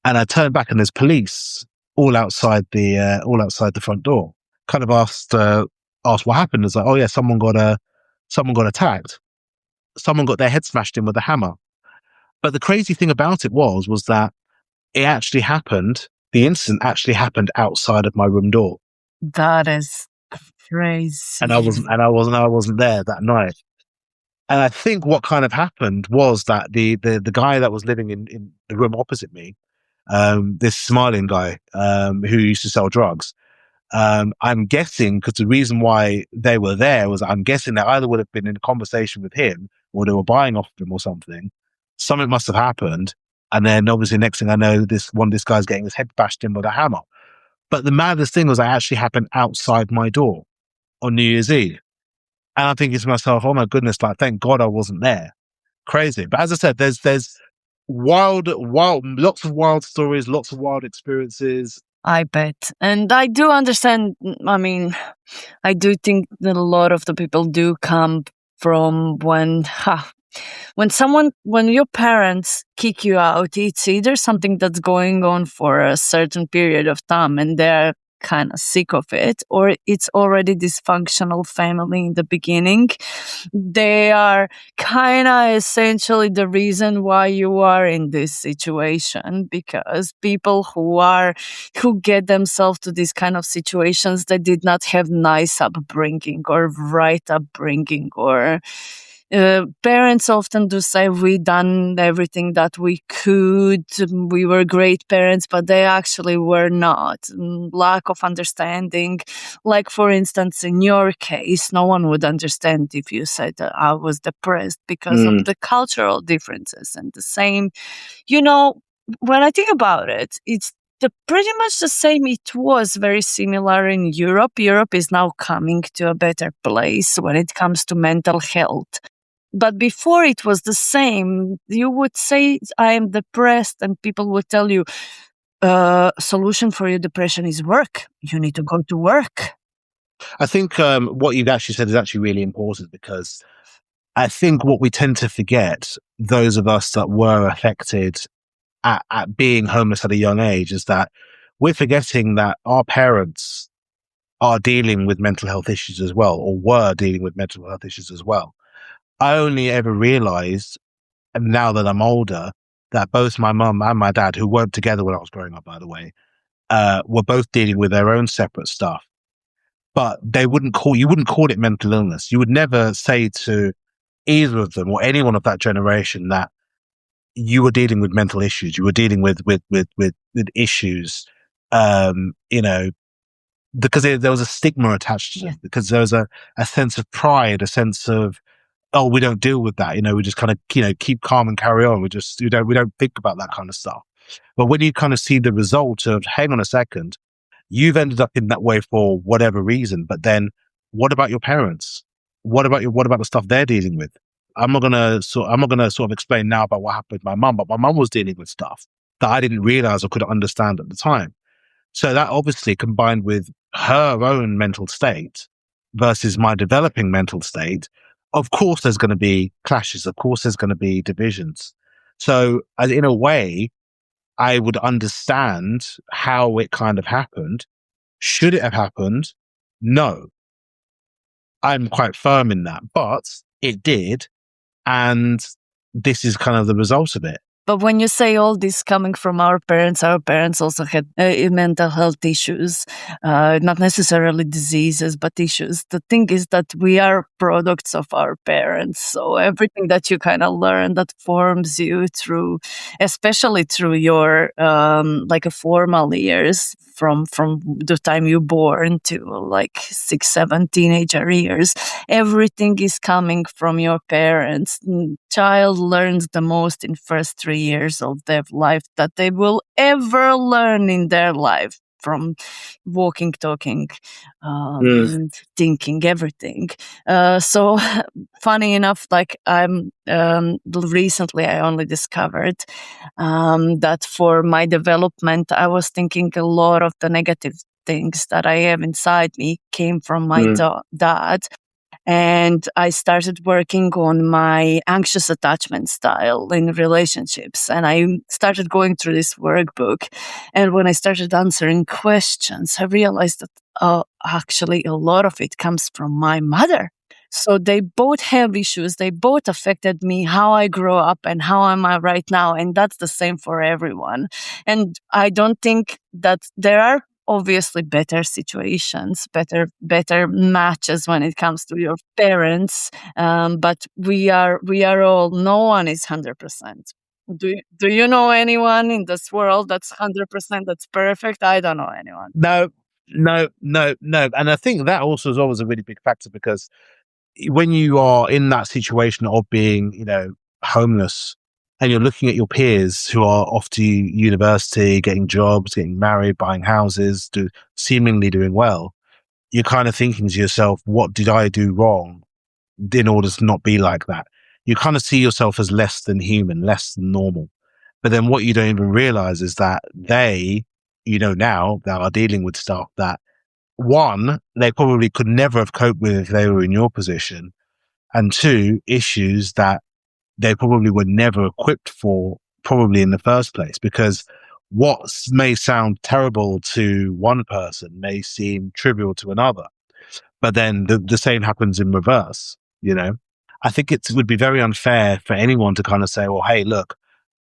and I turned back and there's police all outside the front door. Kind of asked what happened. It's like, oh yeah, someone got attacked. Someone got their head smashed in with a hammer. But the crazy thing about it was that it actually happened. The incident actually happened outside of my room door, That is crazy. and I wasn't there that night. And I think what kind of happened was that the guy that was living in the room opposite me, this smiling guy who used to sell drugs, I'm guessing, because the reason why they were there was, I'm guessing they either would have been in a conversation with him or they were buying off him or something. Something must have happened. And then obviously next thing I know, this guy's getting his head bashed in with a hammer. But the maddest thing was that actually happened outside my door on New Year's Eve. And I'm thinking to myself, oh my goodness, like, thank God I wasn't there. Crazy. But as I said, there's wild, lots of wild stories, lots of wild experiences. I bet. And I do understand. I mean, I do think that a lot of the people do come from when your parents kick you out, it's either something that's going on for a certain period of time and they're kind of sick of it, or it's already dysfunctional family in the beginning. They are kind of essentially the reason why you are in this situation, because people who get themselves to these kind of situations, they did not have nice upbringing or right upbringing, or parents often do say we done everything that we could, we were great parents, but they actually were not. Lack of understanding, like for instance in your case, no one would understand if you said that I was depressed because of the cultural differences. And the same, you know, when I think about it, it's pretty much the same. It was very similar in Europe. Europe is now coming to a better place when it comes to mental health. But before it was the same. You would say, I am depressed, and people would tell you, solution for your depression is work. You need to go to work. I think what you've actually said is actually really important, because I think what we tend to forget, those of us that were affected at being homeless at a young age, is that we're forgetting that our parents are dealing with mental health issues as well, or were dealing with mental health issues as well. I only ever realized, and now that I'm older, that both my mum and my dad, who weren't together when I was growing up, by the way, were both dealing with their own separate stuff. But you wouldn't call it mental illness. You would never say to either of them or anyone of that generation that you were dealing with mental issues. You were dealing with issues, you know, because there was a stigma attached to them, because there was a sense of pride, a sense of, oh, we don't deal with that. You know, we just kind of, you know, keep calm and carry on. We don't think about that kind of stuff. But when you kind of see the result of, hang on a second, you've ended up in that way for whatever reason, but then what about your parents? What about the stuff they're dealing with? I'm not gonna sort of explain now about what happened with my mum, but my mum was dealing with stuff that I didn't realize or couldn't understand at the time. So that obviously, combined with her own mental state versus my developing mental state, of course there's going to be clashes. Of course there's going to be divisions. So in a way, I would understand how it kind of happened. Should it have happened? No. I'm quite firm in that, but it did. And this is kind of the result of it. But when you say all this coming from our parents also had mental health issues, not necessarily diseases, but issues. The thing is that we are products of our parents. So everything that you kind of learn that forms you through, especially through your like a formal years, from the time you're born to like 6, 7 teenager years, everything is coming from your parents. Child learns the most in first 3 years of their life that they will ever learn in their life, from walking, talking, thinking, everything. So funny enough, like I'm recently I only discovered that for my development, I was thinking a lot of the negative things that I have inside me came from my dad. And I started working on my anxious attachment style in relationships. And I started going through this workbook. And when I started answering questions, I realized that actually a lot of it comes from my mother. So they both have issues. They both affected me, how I grew up and how am I right now. And that's the same for everyone. And I don't think that there are obviously better situations, better matches when it comes to your parents. But we are all, no one is 100%. Do you know anyone in this world that's 100%, that's perfect? I don't know anyone. No. And I think that also is always a really big factor, because when you are in that situation of being, you know, homeless, and you're looking at your peers who are off to university, getting jobs, getting married, buying houses, seemingly doing well, you're kind of thinking to yourself, what did I do wrong in order to not be like that? You kind of see yourself as less than human, less than normal. But then what you don't even realize is that they, you know, now that are dealing with stuff that, one, they probably could never have coped with if they were in your position, and two, issues that they probably were never equipped for, probably in the first place, because may sound terrible to one person may seem trivial to another. But then the same happens in reverse, you know? I think it would be very unfair for anyone to kind of say, well, hey, look,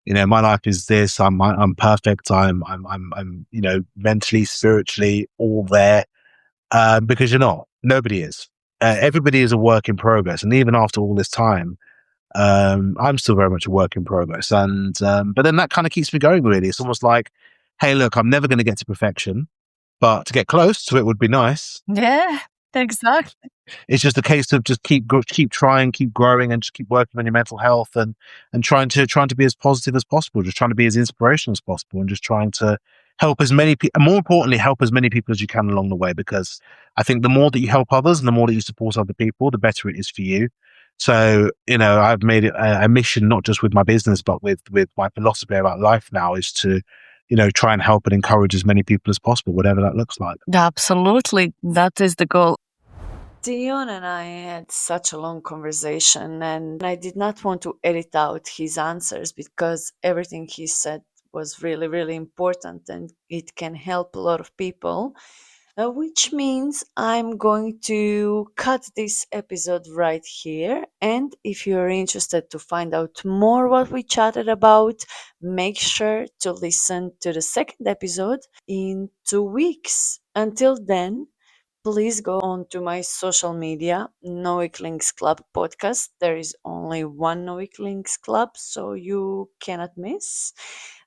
my life is this. I'm perfect. I'm mentally, spiritually, all there. Because you're not. Nobody is. Everybody is a work in progress, and even after all this time, I'm still very much a work in progress. And but then that kind of keeps me going. Really, it's almost like, hey, look, I'm never going to get to perfection, but to get close to it would be nice. Yeah, exactly. It's just a case of just keep trying, keep growing, and just keep working on your mental health and trying to be as positive as possible, just trying to be as inspirational as possible, and just trying to help as many people. More importantly, help as many people as you can along the way, because I think the more that you help others and the more that you support other people, the better it is for you. So I've made it a mission, not just with my business, but with my philosophy about life now, is to try and help and encourage as many people as possible, whatever that looks like. Absolutely. That is the goal. Dion and I had such a long conversation, and I did not want to edit out his answers because everything he said was really, really important and it can help a lot of people. Which means I'm going to cut this episode right here. And if you're interested to find out more what we chatted about, make sure to listen to the second episode in 2 weeks. Until then, please go on to my social media, No Links Club podcast. There is only one No Links Club, so you cannot miss.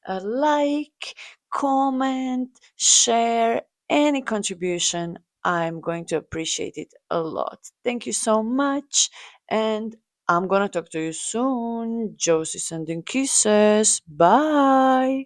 Like, comment, share, any contribution. I'm going to appreciate it a lot. Thank you so much, and I'm gonna talk to you soon. Josie sending kisses. Bye.